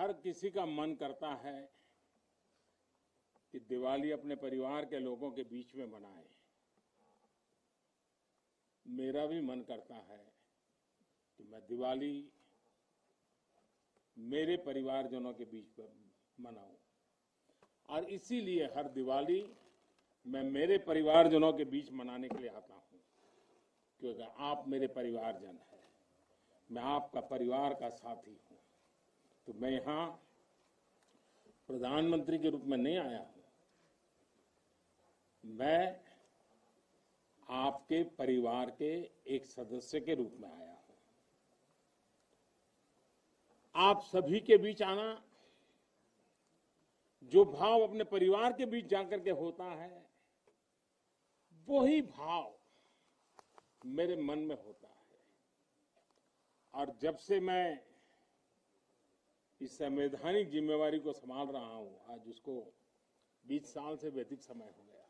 हर किसी का मन करता है कि दिवाली अपने परिवार के लोगों के बीच में मनाए। मेरा भी मन करता है कि मैं दिवाली मेरे परिवारजनों के बीच में मनाऊं, और इसीलिए हर दिवाली मैं मेरे परिवारजनों के बीच मनाने के लिए आता हूं, क्योंकि आप मेरे परिवारजन हैं, मैं आपका परिवार का साथी हूं। तो मैं यहां प्रधानमंत्री के रूप में नहीं आया हूं, मैं आपके परिवार के एक सदस्य के रूप में आया हूं। आप सभी के बीच आना, जो भाव अपने परिवार के बीच जाकर के होता है, वही भाव मेरे मन में होता है। और जब से मैं इस संवैधानिक जिम्मेवारी को संभाल रहा हूं, आज उसको 20 साल से भी अधिक समय हो गया।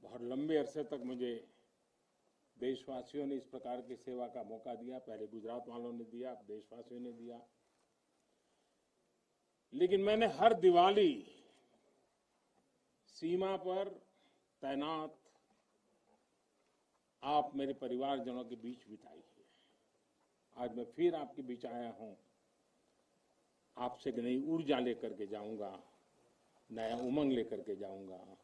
बहुत लंबे अरसे तक मुझे देशवासियों ने इस प्रकार की सेवा का मौका दिया। पहले गुजरात वालों ने दिया, अब देशवासियों ने दिया। लेकिन मैंने हर दिवाली सीमा पर तैनात आप मेरे परिवारजनों के बीच बिताई है। आज मैं फिर आपके बीच आया हूं, आपसे एक नई ऊर्जा लेकर के जाऊंगा, नया उमंग लेकर के जाऊंगा,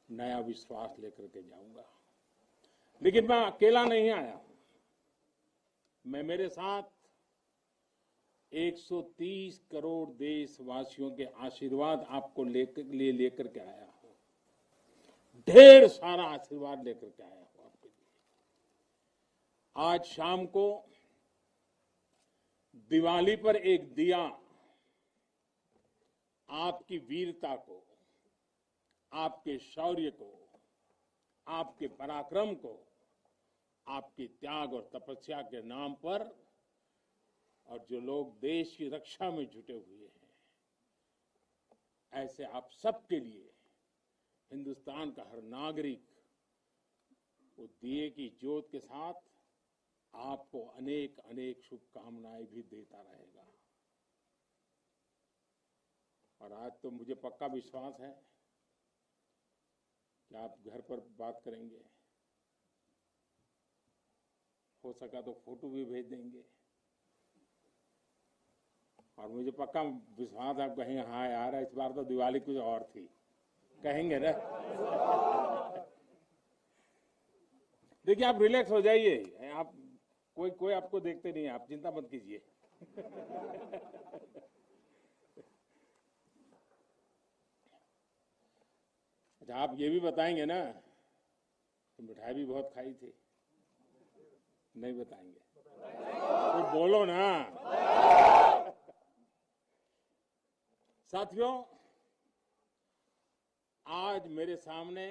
नया विश्वास लेकर के जाऊंगा। लेकिन मैं अकेला नहीं आया हूं, मैं मेरे साथ 130 करोड़ देशवासियों के आशीर्वाद आपको लेकर के आया हूं। ढेर सारा आशीर्वाद लेकर के आया हूं आपके लिए। आज शाम को दिवाली पर एक दिया आपकी वीरता को, आपके शौर्य को, आपके पराक्रम को, आपके त्याग और तपस्या के नाम पर, और जो लोग देश की रक्षा में जुटे हुए हैं, ऐसे आप सबके लिए हिंदुस्तान का हर नागरिक वो दिए की ज्योत के साथ आपको अनेक अनेक शुभकामनाएं भी देता रहेगा। और आज तो मुझे पक्का विश्वास है कि आप घर पर बात करेंगे, हो सका तो फोटो भी भेज देंगे, और मुझे पक्का विश्वास आप कहेंगे हाँ यार इस बार तो दिवाली कुछ और थी, कहेंगे ना। देखिए आप रिलैक्स हो जाइए, आप कोई आपको देखते नहीं है, आप चिंता मत कीजिए। अच्छा, आप ये भी बताएंगे ना कि मिठाई भी बहुत खाई थी? नहीं बताएंगे तो बोलो ना। साथियों, आज मेरे सामने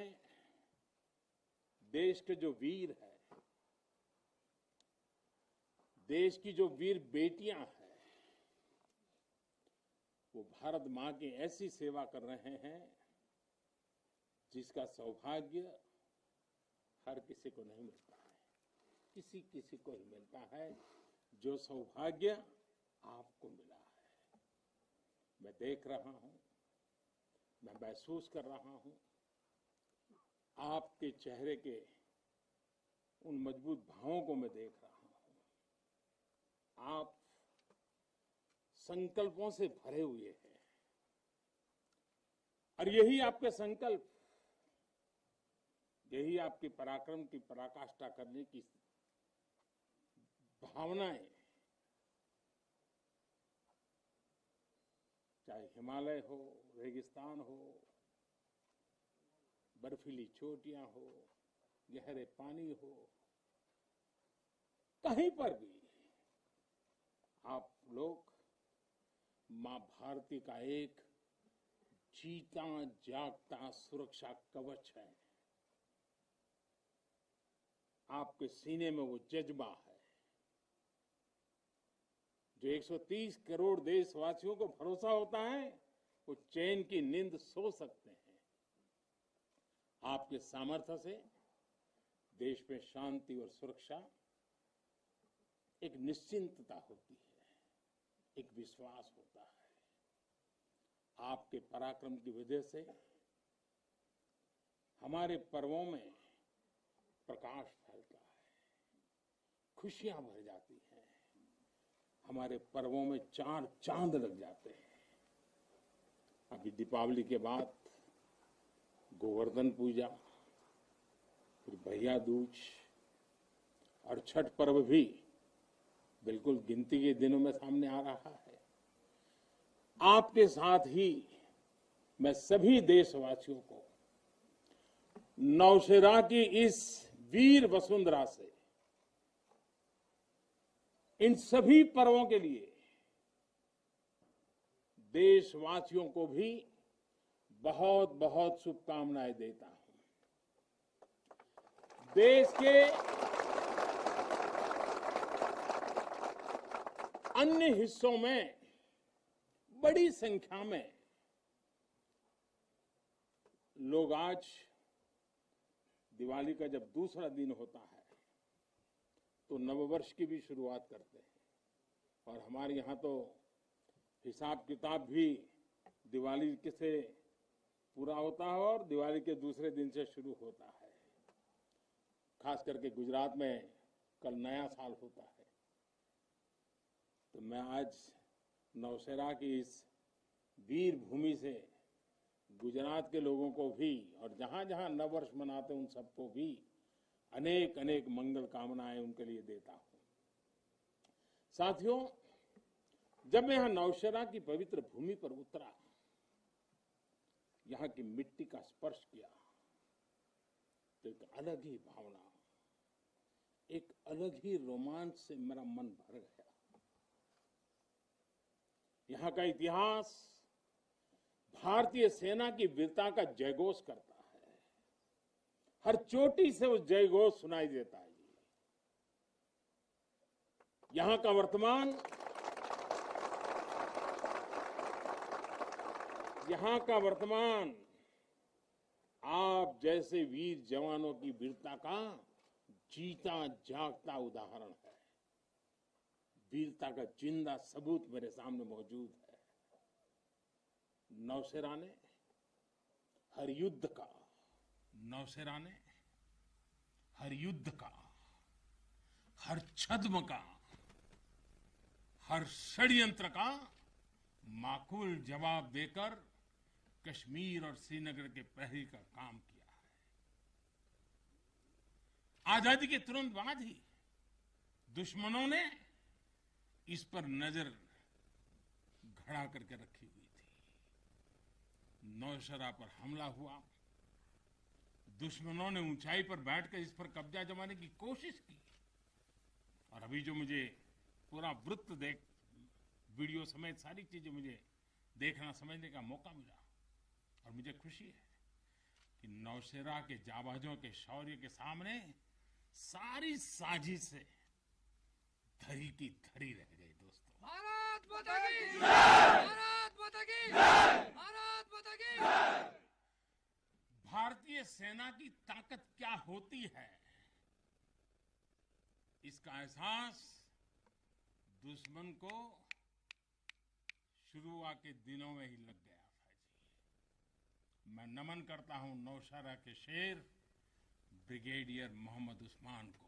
देश के जो वीर हैं, देश की जो वीर बेटियां हैं, वो भारत मां की ऐसी सेवा कर रहे हैं जिसका सौभाग्य हर किसी को नहीं मिलता है। किसी किसी को ही मिलता है जो सौभाग्य आपको मिला है। मैं देख रहा हूं, मैं महसूस कर रहा हूं, आपके चेहरे के उन मजबूत भावों को मैं देख रहा हूं। आप संकल्पों से भरे हुए हैं, और यही आपके संकल्प, यही आपके पराक्रम की पराकाष्ठा करने की भावनाएं, चाहे हिमालय हो, रेगिस्तान हो, बर्फीली चोटियां हो, गहरे पानी हो, कहीं पर भी आप लोग मां भारती का एक जीता जागता सुरक्षा कवच है। आपके सीने में वो जज्बा है जो 130 करोड़ देशवासियों को भरोसा होता है, वो चैन की नींद सो सकते हैं। आपके सामर्थ्य से देश में शांति और सुरक्षा एक निश्चिंतता होती है। एक विश्वास होता है। आपके पराक्रम की वजह से हमारे पर्वों में प्रकाश फैलता है, खुशियां भर जाती हैं, हमारे पर्वों में चार चांद लग जाते हैं। अभी दीपावली के बाद गोवर्धन पूजा, फिर भैया दूज और छठ पर्व भी बिल्कुल गिनती के दिनों में सामने आ रहा है। आपके साथ ही मैं सभी देशवासियों को नौशेरा की इस वीर वसुंधरा से इन सभी पर्वों के लिए देशवासियों को भी बहुत बहुत शुभकामनाएं देता हूं। देश के अन्य हिस्सों में बड़ी संख्या में लोग आज दिवाली का जब दूसरा दिन होता है तो नववर्ष की भी शुरुआत करते हैं, और हमारे यहाँ तो हिसाब किताब भी दिवाली से पूरा होता है और दिवाली के दूसरे दिन से शुरू होता है। खास करके गुजरात में कल नया साल होता है। तो मैं आज नौशेरा की इस वीर भूमि से गुजरात के लोगों को भी और जहां जहां नववर्ष मनाते हैं उन सबको भी अनेक अनेक मंगल कामनाएं उनके लिए देता हूं। साथियों, जब मैं यहां नौशेरा की पवित्र भूमि पर उतरा, यहां की मिट्टी का स्पर्श किया, तो एक अलग ही भावना, एक अलग ही रोमांच से मेरा मन भर गया। यहां का इतिहास भारतीय सेना की वीरता का जयघोष करता है। हर चोटी से वो जयघोष सुनाई देता है। यहां का वर्तमान आप जैसे वीर जवानों की वीरता का जीता जागता उदाहरण है। वीरता का जिंदा सबूत मेरे सामने मौजूद है। नौशेरा ने हर युद्ध का, हर छद्म का, हर षड्यंत्र का माकूल जवाब देकर कश्मीर और श्रीनगर के प्रहरी का काम किया है। आजादी के तुरंत बाद ही दुश्मनों ने इस पर नजर घड़ा करके रखी हुई थी। नौशेरा पर हमला हुआ, दुश्मनों ने ऊंचाई पर बैठकर इस पर कब्जा जमाने की कोशिश की, और अभी जो मुझे पूरा वृत्त वीडियो समेत सारी चीजें मुझे देखना समझने का मौका मिला, और मुझे खुशी है कि नौशेरा के जाबाजों के शौर्य के सामने सारी साजिशें धरी की धरी रह गई। दोस्तों, भारत माता की जय! भारत माता की जय! भारत माता की जय! भारतीय सेना की ताकत क्या होती है, इसका एहसास दुश्मन को शुरुआत के दिनों में ही लग गया था जी। मैं नमन करता हूं नौशेरा के शेर ब्रिगेडियर मोहम्मद उस्मान को,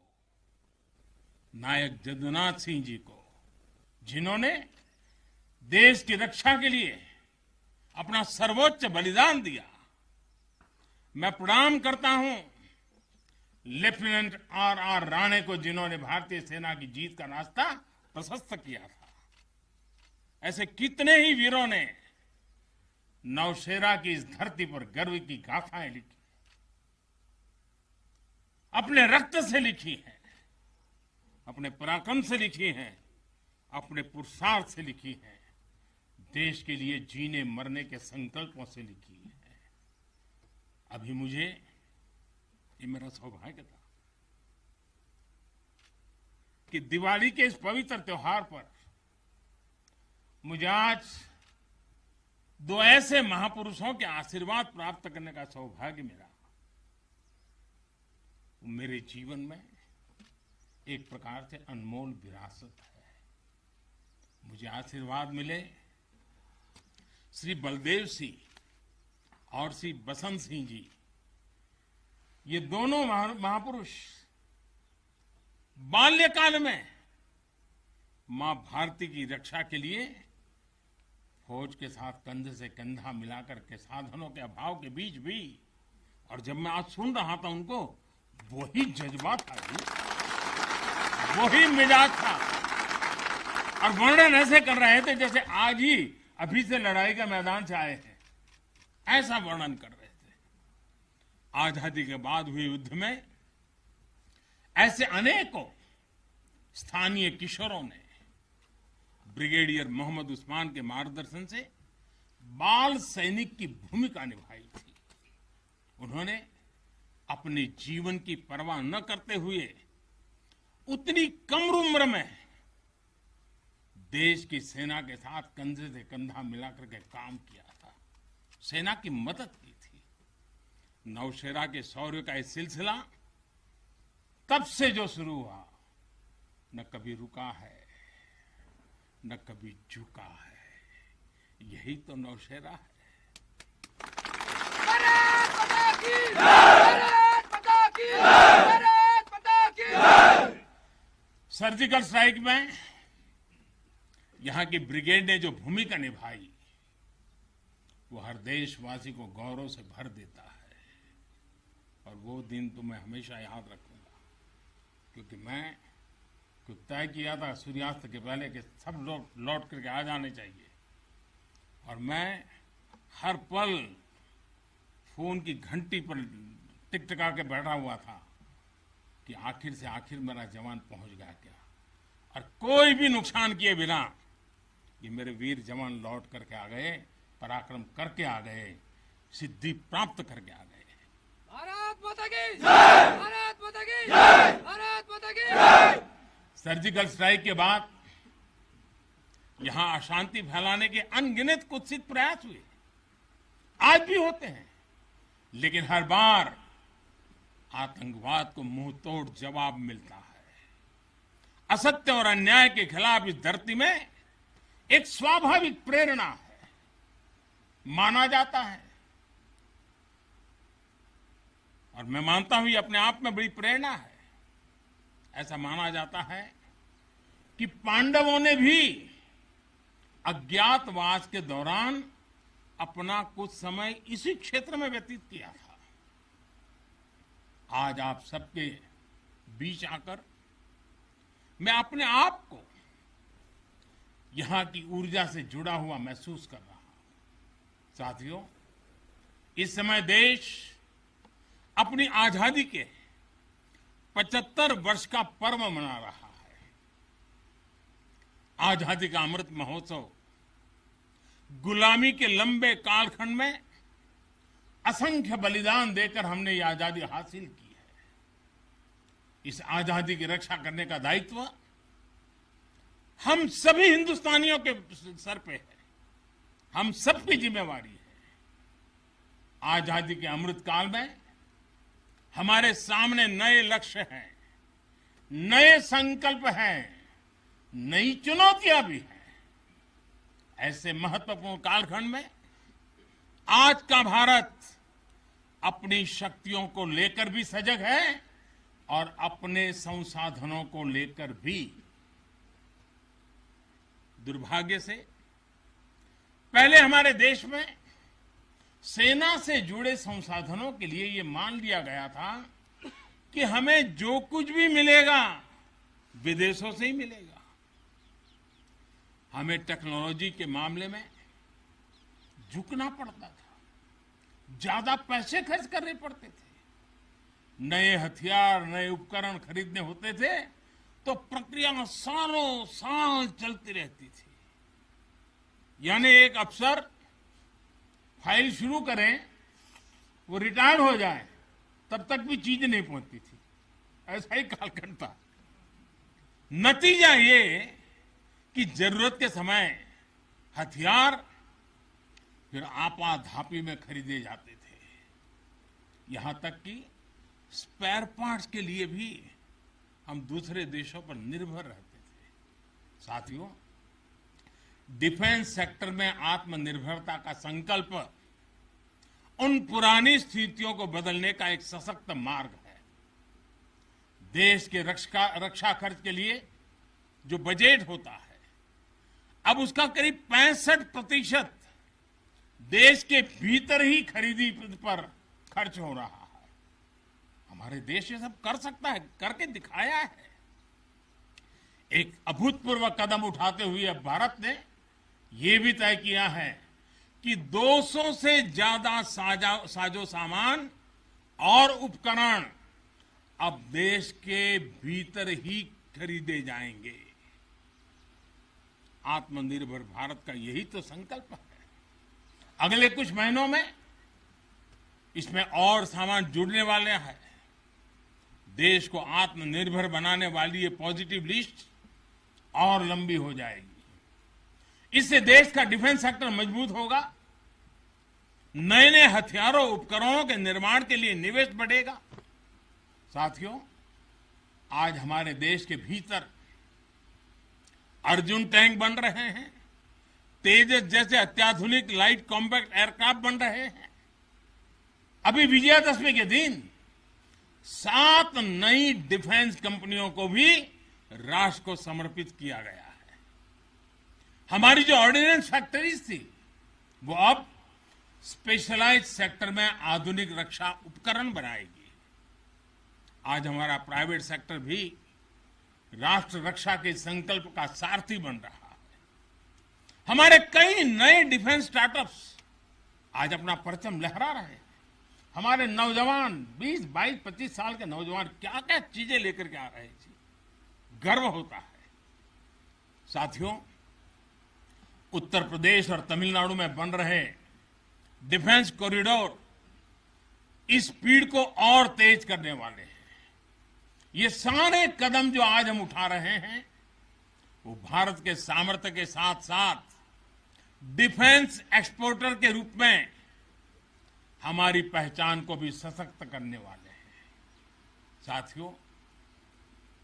नायक जदुनाथ सिंह जी को, जिन्होंने देश की रक्षा के लिए अपना सर्वोच्च बलिदान दिया। मैं प्रणाम करता हूं लेफ्टिनेंट आर राणे को, जिन्होंने भारतीय सेना की जीत का रास्ता प्रशस्त किया था। ऐसे कितने ही वीरों ने नौशेरा की इस धरती पर गर्व की गाथाएं लिखी, अपने रक्त से लिखी है, अपने पराक्रम से लिखी है, अपने पुरुषार्थ से लिखी है, देश के लिए जीने मरने के संकल्पों से लिखी है। अभी मुझे, ये मेरा सौभाग्य था कि दिवाली के इस पवित्र त्योहार पर मुझे आज दो ऐसे महापुरुषों के आशीर्वाद प्राप्त करने का सौभाग्य मिला। मेरे जीवन में एक प्रकार से अनमोल विरासत है। मुझे मुझे आशीर्वाद मिले श्री बलदेव सिंह और श्री बसंत सिंह जी, ये दोनों महापुरुष बाल्यकाल में मां भारती की रक्षा के लिए फौज के साथ कंधे से कंधा मिलाकर के साधनों के अभाव के बीच भी, और जब मैं आज सुन रहा था उनको, वही जज्बा था जी, वही मिजाज था, और वर्णन ऐसे कर रहे थे जैसे आज ही अभी से लड़ाई का मैदान से आए हैं, ऐसा वर्णन कर रहे थे। आजादी के बाद हुए युद्ध में ऐसे अनेकों स्थानीय किशोरों ने ब्रिगेडियर मोहम्मद उस्मान के मार्गदर्शन से बाल सैनिक की भूमिका निभाई थी। उन्होंने अपने जीवन की परवाह न करते हुए उतनी कम उम्र में देश की सेना के साथ कंधे से कंधा मिलाकर के काम किया था, सेना की मदद की थी। नौशेरा के शौर्य का ये सिलसिला तब से जो शुरू हुआ, न कभी रुका है न कभी झुका है। यही तो नौशेरा है। भारत माता की जय! भारत माता की जय! भारत माता की जय! सर्जिकल स्ट्राइक में यहां की ब्रिगेड ने जो भूमिका निभाई, वो हर देशवासी को गौरव से भर देता है, और वो दिन तो मैं हमेशा याद रखूंगा, क्योंकि मैं तय किया था सूर्यास्त के पहले कि सब लोग लौट करके आ जाने चाहिए, और मैं हर पल फोन की घंटी पर टिकटिका के बैठा हुआ था कि आखिर से आखिर मेरा जवान पहुंच गया क्या, और कोई भी नुकसान किए बिना ये मेरे वीर जवान लौट करके आ गए, पराक्रम करके आ गए, सिद्धि प्राप्त करके आ गए। भारत माता की जय! भारत माता की जय! भारत माता की जय! सर्जिकल स्ट्राइक के बाद यहां अशांति फैलाने के अनगिनत कुत्सित प्रयास हुए, आज भी होते हैं, लेकिन हर बार आतंकवाद को मुंह तोड़ जवाब मिलता है। असत्य और अन्याय के खिलाफ इस धरती में एक स्वाभाविक प्रेरणा है, माना जाता है, और मैं मानता हूं ये अपने आप में बड़ी प्रेरणा है। ऐसा माना जाता है कि पांडवों ने भी अज्ञातवास के दौरान अपना कुछ समय इसी क्षेत्र में व्यतीत किया था। आज आप सबके बीच आकर मैं अपने आप को यहां की ऊर्जा से जुड़ा हुआ महसूस कर रहा हूं। साथियों, इस समय देश अपनी आजादी के 75 वर्ष का पर्व मना रहा है। आजादी का अमृत महोत्सव गुलामी के लंबे कालखंड में असंख्य बलिदान देकर हमने ये आजादी हासिल की है। इस आजादी की रक्षा करने का दायित्व हम सभी हिंदुस्तानियों के सर पे है, हम सबकी जिम्मेवारी है। आजादी के अमृत काल में हमारे सामने नए लक्ष्य हैं, नए संकल्प हैं, नई चुनौतियां भी हैं। ऐसे महत्वपूर्ण कालखंड में आज का भारत अपनी शक्तियों को लेकर भी सजग है और अपने संसाधनों को लेकर भी। दुर्भाग्य से पहले हमारे देश में सेना से जुड़े संसाधनों के लिए ये मान लिया गया था कि हमें जो कुछ भी मिलेगा विदेशों से ही मिलेगा। हमें टेक्नोलॉजी के मामले में झुकना पड़ता था, ज्यादा पैसे खर्च करने पड़ते थे। नए हथियार, नए उपकरण खरीदने होते थे तो प्रक्रिया सालों साल चलती रहती थी। यानी एक अफसर फाइल शुरू करें, वो रिटायर हो जाए, तब तक भी चीज नहीं पहुंचती थी। ऐसा ही कालखंड था। नतीजा ये कि जरूरत के समय हथियार फिर आपाधापी में खरीदे जाते थे। यहां तक कि स्पेयर पार्ट्स के लिए भी हम दूसरे देशों पर निर्भर रहते थे। साथियों, डिफेंस सेक्टर में आत्मनिर्भरता का संकल्प उन पुरानी स्थितियों को बदलने का एक सशक्त मार्ग है। देश के रक्षा खर्च के लिए जो बजट होता है, अब उसका करीब 65% देश के भीतर ही खरीदी पर खर्च हो रहा है। हमारे देश ये सब कर सकता है, करके दिखाया है। एक अभूतपूर्व कदम उठाते हुए अब भारत ने यह भी तय किया है कि 200 से ज्यादा साजो सामान और उपकरण अब देश के भीतर ही खरीदे जाएंगे। आत्मनिर्भर भारत का यही तो संकल्प है। अगले कुछ महीनों में इसमें और सामान जुड़ने वाले हैं। देश को आत्मनिर्भर बनाने वाली ये पॉजिटिव लिस्ट और लंबी हो जाएगी। इससे देश का डिफेंस सेक्टर मजबूत होगा, नए नए हथियारों उपकरणों के निर्माण के लिए निवेश बढ़ेगा। साथियों, आज हमारे देश के भीतर अर्जुन टैंक बन रहे हैं, तेजस जैसे अत्याधुनिक लाइट कॉम्पैक्ट एयरक्राफ्ट बन रहे हैं। अभी विजयादशमी के दिन 7 नई डिफेंस कंपनियों को भी राष्ट्र को समर्पित किया गया है। हमारी जो ऑर्डिनेंस फैक्ट्रीज थी वो अब स्पेशलाइज्ड सेक्टर में आधुनिक रक्षा उपकरण बनाएगी। आज हमारा प्राइवेट सेक्टर भी राष्ट्र रक्षा के संकल्प का सारथी बन रहा है। हमारे कई नए डिफेंस स्टार्टअप्स आज अपना परचम लहरा रहे हैं। हमारे नौजवान 20, 22, 25 साल के नौजवान क्या क्या चीजें लेकर के आ रहे हैं, गर्व होता है। साथियों, उत्तर प्रदेश और तमिलनाडु में बन रहे डिफेंस कॉरिडोर इस स्पीड को और तेज करने वाले हैं। ये सारे कदम जो आज हम उठा रहे हैं वो भारत के सामर्थ्य के साथ साथ डिफेंस एक्सपोर्टर के रूप में हमारी पहचान को भी सशक्त करने वाले हैं। साथियों,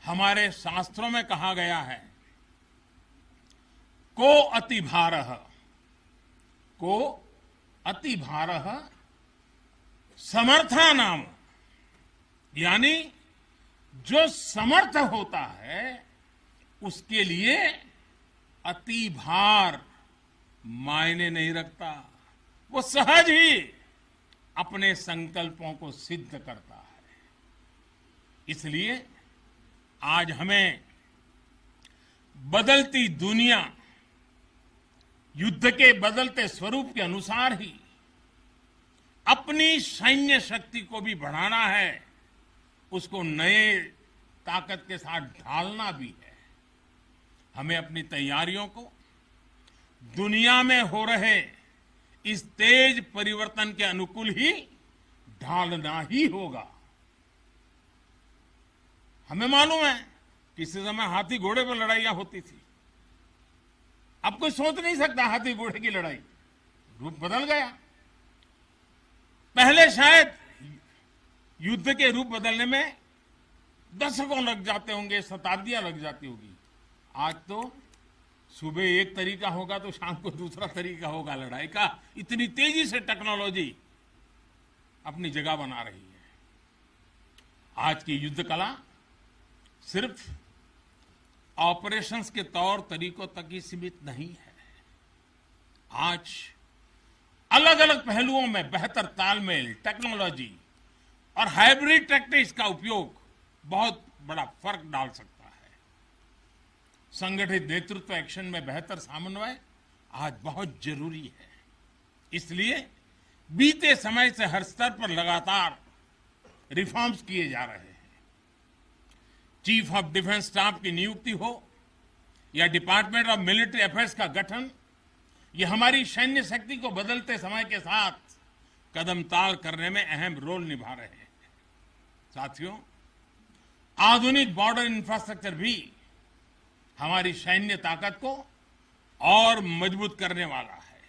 हमारे शास्त्रों में कहा गया है, को अति भारः समर्था नाम, यानी जो समर्थ होता है उसके लिए अति भार मायने नहीं रखता। वो सहज ही अपने संकल्पों को सिद्ध करता है। इसलिए आज हमें बदलती दुनिया, युद्ध के बदलते स्वरूप के अनुसार ही अपनी सैन्य शक्ति को भी बढ़ाना है, उसको नए ताकत के साथ ढालना भी है। हमें अपनी तैयारियों को दुनिया में हो रहे इस तेज परिवर्तन के अनुकूल ही ढालना ही होगा। हमें मालूम है किसी समय हाथी घोड़े पर लड़ाइयां होती थी। अब कोई सोच नहीं सकता हाथी घोड़े की लड़ाई, रूप बदल गया। पहले शायद युद्ध के रूप बदलने में दशकों लग जाते होंगे, शताब्दियां लग जाती होगी। आज तो सुबह एक तरीका होगा तो शाम को दूसरा तरीका होगा लड़ाई का। इतनी तेजी से टेक्नोलॉजी अपनी जगह बना रही है। आज की युद्ध कला सिर्फ ऑपरेशंस के तौर तरीकों तक ही सीमित नहीं है। आज अलग अलग पहलुओं में बेहतर तालमेल, टेक्नोलॉजी और हाइब्रिड टैक्टिक्स का उपयोग बहुत बड़ा फर्क डाल सकता है। संगठित नेतृत्व एक्शन में बेहतर समन्वय आज बहुत जरूरी है। इसलिए बीते समय से हर स्तर पर लगातार रिफॉर्म्स किए जा रहे हैं। चीफ ऑफ डिफेंस स्टाफ की नियुक्ति हो या डिपार्टमेंट ऑफ मिलिट्री अफेयर्स का गठन, ये हमारी सैन्य शक्ति को बदलते समय के साथ कदम ताल करने में अहम रोल निभा रहे हैं। साथियों, आधुनिक बॉर्डर इंफ्रास्ट्रक्चर भी हमारी सैन्य ताकत को और मजबूत करने वाला है।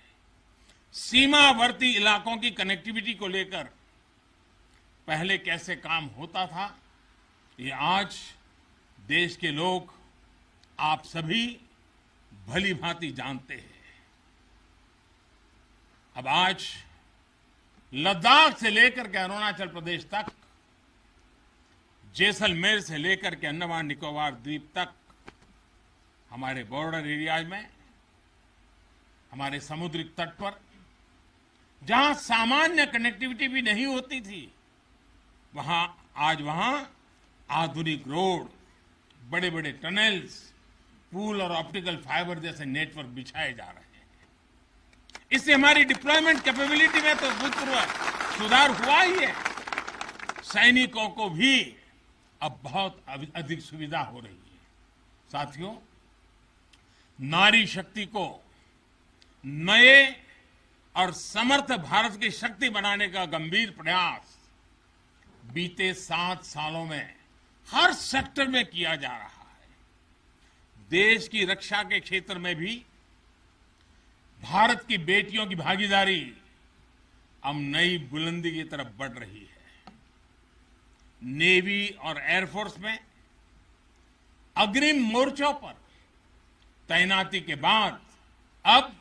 सीमावर्ती इलाकों की कनेक्टिविटी को लेकर पहले कैसे काम होता था, ये आज देश के लोग, आप सभी भली भांति जानते हैं। अब आज लद्दाख से लेकर के अरुणाचल प्रदेश तक, जैसलमेर से लेकर के अंडमान निकोबार द्वीप तक, हमारे बॉर्डर एरियाज में, हमारे समुद्री तट पर जहां सामान्य कनेक्टिविटी भी नहीं होती थी, आज वहां आधुनिक रोड, बड़े बड़े टनल्स, पूल और ऑप्टिकल फाइबर जैसे नेटवर्क बिछाए जा रहे हैं। इससे हमारी डिप्लॉयमेंट कैपेबिलिटी में तो भूतपूर्व सुधार हुआ ही है। सैनिकों को भी अब बहुत अधिक सुविधा हो रही है। साथियों, नारी शक्ति को नए और समर्थ भारत की शक्ति बनाने का गंभीर प्रयास बीते 7 सालों में हर सेक्टर में किया जा रहा है। देश की रक्षा के क्षेत्र में भी भारत की बेटियों की भागीदारी अब नई बुलंदी की तरफ बढ़ रही है। नेवी और एयरफोर्स में अग्रिम मोर्चों पर तैनाती के बाद अब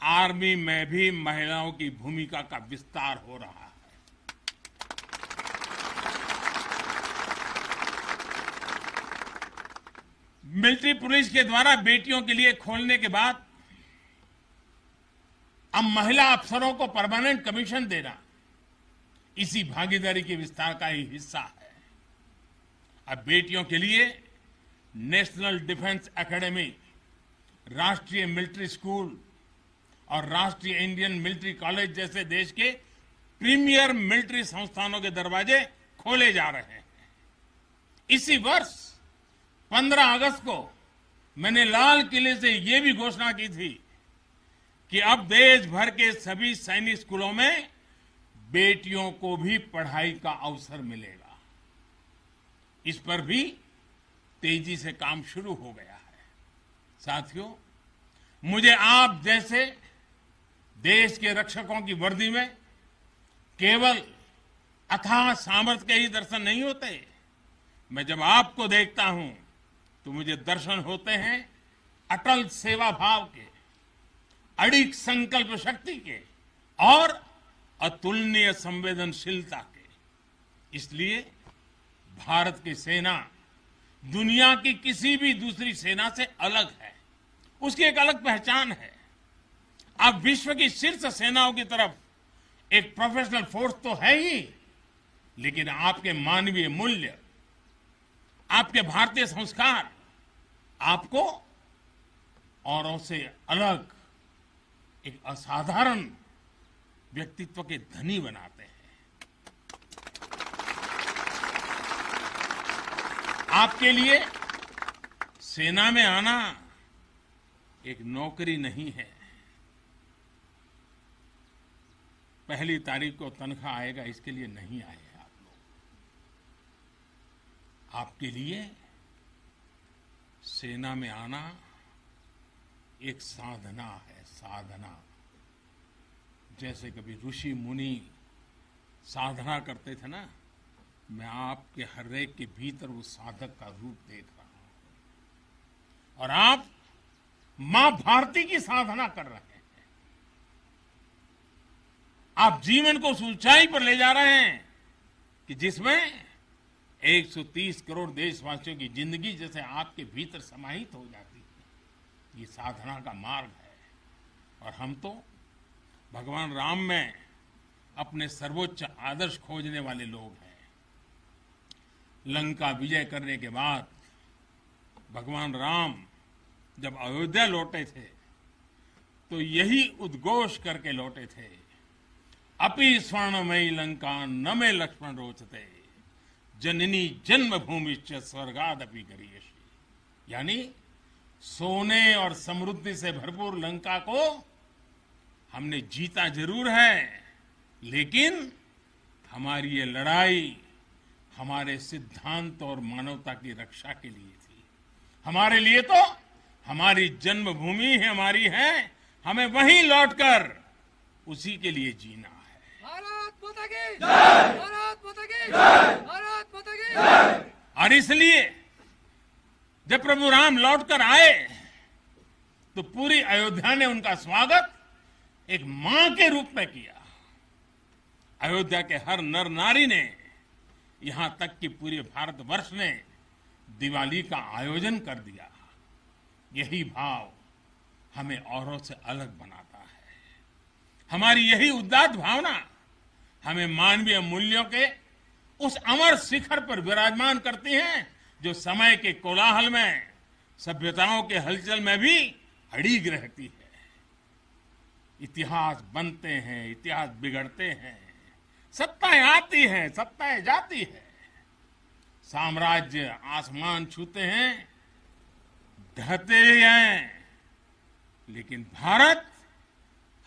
आर्मी में भी महिलाओं की भूमिका का विस्तार हो रहा है। मिलिट्री पुलिस के द्वारा बेटियों के लिए खोलने के बाद अब महिला अफसरों को परमानेंट कमीशन देना इसी भागीदारी के विस्तार का ही हिस्सा है। अब बेटियों के लिए नेशनल डिफेंस एकेडमी, राष्ट्रीय मिलिट्री स्कूल और राष्ट्रीय इंडियन मिलिट्री कॉलेज जैसे देश के प्रीमियर मिलिट्री संस्थानों के दरवाजे खोले जा रहे हैं। इसी वर्ष 15 अगस्त को मैंने लाल किले से यह भी घोषणा की थी कि अब देश भर के सभी सैनिक स्कूलों में बेटियों को भी पढ़ाई का अवसर मिलेगा। इस पर भी तेजी से काम शुरू हो गया है। साथियों, मुझे आप जैसे देश के रक्षकों की वर्दी में केवल अथाह सामर्थ्य के ही दर्शन नहीं होते। मैं जब आपको देखता हूं तो मुझे दर्शन होते हैं अटल सेवा भाव के, अडिग संकल्प शक्ति के और अतुलनीय संवेदनशीलता के। इसलिए भारत की सेना दुनिया की किसी भी दूसरी सेना से अलग है। उसकी एक अलग पहचान है। अब विश्व की शीर्ष सेनाओं की तरफ एक प्रोफेशनल फोर्स तो है ही, लेकिन आपके मानवीय मूल्य, आपके भारतीय संस्कार आपको औरों से अलग एक असाधारण व्यक्तित्व के धनी बनाते हैं। आपके लिए सेना में आना एक नौकरी नहीं है। पहली तारीख को तनख्वाह आएगा इसके लिए नहीं आए हैं आप लोग। आपके लिए सेना में आना एक साधना है, साधना। जैसे कभी ऋषि मुनि साधना करते थे ना, मैं आपके हर एक के भीतर उस साधक का रूप देख रहा हूं। और आप मां भारती की साधना कर रहे हैं। आप जीवन को उस ऊंचाई पर ले जा रहे हैं कि जिसमें 130 करोड़ देशवासियों की जिंदगी जैसे आपके भीतर समाहित हो जाती है। ये साधना का मार्ग है। और हम तो भगवान राम में अपने सर्वोच्च आदर्श खोजने वाले लोग हैं। लंका विजय करने के बाद भगवान राम जब अयोध्या लौटे थे तो यही उद्घोष करके लौटे थे, अपि स्वर्णमयी लंका न मे लक्ष्मण रोचते, जननी जन्मभूमिश्च स्वर्गादपि गरीयसी। यानी सोने और समृद्धि से भरपूर लंका को हमने जीता जरूर है, लेकिन हमारी ये लड़ाई हमारे सिद्धांत और मानवता की रक्षा के लिए थी। हमारे लिए तो हमारी जन्मभूमि ही हमारी है, हमें वहीं लौटकर उसी के लिए जीना है। भारत माता की जय, भारत माता की जय, भारत माता की जय। और इसलिए जब प्रभु राम लौटकर आए तो पूरी अयोध्या ने उनका स्वागत एक मां के रूप में किया। अयोध्या के हर नर नारी ने, यहां तक कि पूरे भारतवर्ष ने दिवाली का आयोजन कर दिया। यही भाव हमें औरों से अलग बनाता है। हमारी यही उदात्त भावना हमें मानवीय मूल्यों के उस अमर शिखर पर विराजमान करती है जो समय के कोलाहल में, सभ्यताओं के हलचल में भी अड़िग रहती है। इतिहास बनते हैं, इतिहास बिगड़ते हैं, सत्ताएं आती हैं, सत्ताएं जाती है, साम्राज्य आसमान छूते हैं, ढहते ही हैं, लेकिन भारत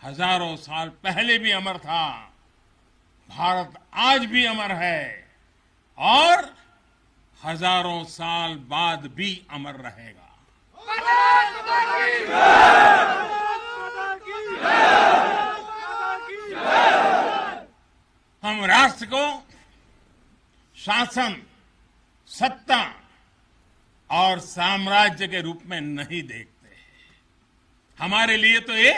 हजारों साल पहले भी अमर था, भारत आज भी अमर है और हजारों साल बाद भी अमर रहेगा। हम राष्ट्र को शासन, सत्ता और साम्राज्य के रूप में नहीं देखते। हमारे लिए तो ये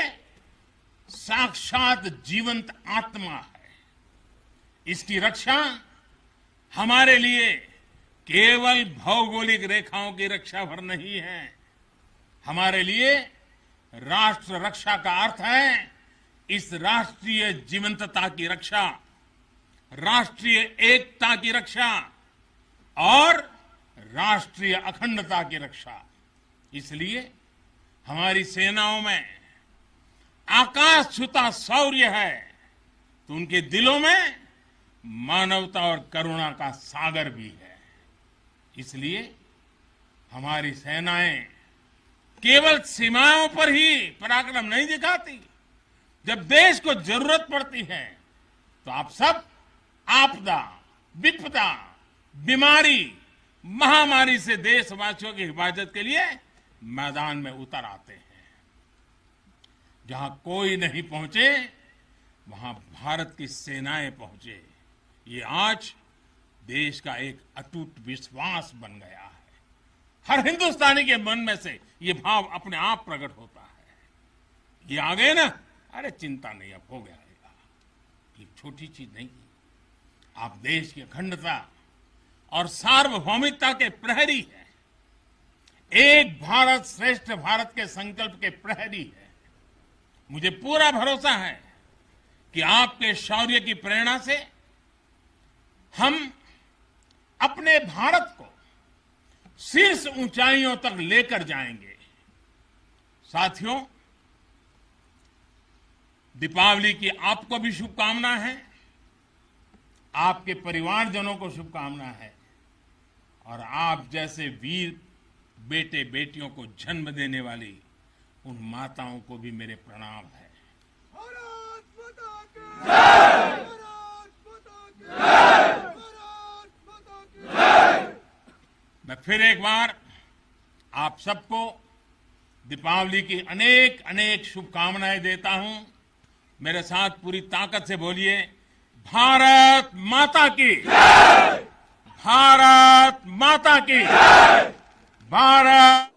साक्षात जीवंत आत्मा है। इसकी रक्षा हमारे लिए केवल भौगोलिक रेखाओं की रक्षा भर नहीं है। हमारे लिए राष्ट्र रक्षा का अर्थ है इस राष्ट्रीय जीवंतता की रक्षा, राष्ट्रीय एकता की रक्षा और राष्ट्रीय अखंडता की रक्षा। इसलिए हमारी सेनाओं में आकाश छूता शौर्य है तो उनके दिलों में मानवता और करुणा का सागर भी है। इसलिए हमारी सेनाएं केवल सीमाओं पर ही पराक्रम नहीं दिखाती। जब देश को जरूरत पड़ती है तो आप सब आपदा, विपदा, बीमारी, महामारी से देशवासियों की हिफाजत के लिए मैदान में उतर आते हैं। जहां कोई नहीं पहुंचे वहां भारत की सेनाएं पहुंचे। ये आज देश का एक अटूट विश्वास बन गया है। हर हिंदुस्तानी के मन में से ये भाव अपने आप प्रकट होता है। ये आ गए ना, अरे चिंता नहीं, अब हो गया। ये छोटी चीज नहीं। आप देश की अखंडता और सार्वभौमिकता के प्रहरी हैं। एक भारत श्रेष्ठ भारत के संकल्प के प्रहरी हैं। मुझे पूरा भरोसा है कि आपके शौर्य की प्रेरणा से हम अपने भारत को शीर्ष ऊंचाइयों तक लेकर जाएंगे। साथियों, दीपावली की आपको भी शुभकामना है, आपके परिवारजनों को शुभकामना है और आप जैसे वीर बेटे बेटियों को जन्म देने वाली उन माताओं को भी मेरे प्रणाम है। भारत माता की जय! भारत माता की जय! भारत माता की जय! मैं फिर एक बार आप सबको दीपावली की अनेक अनेक शुभकामनाएं देता हूं। मेरे साथ पूरी ताकत से बोलिए, भारत माता की जय! भारत माता की जय! भारत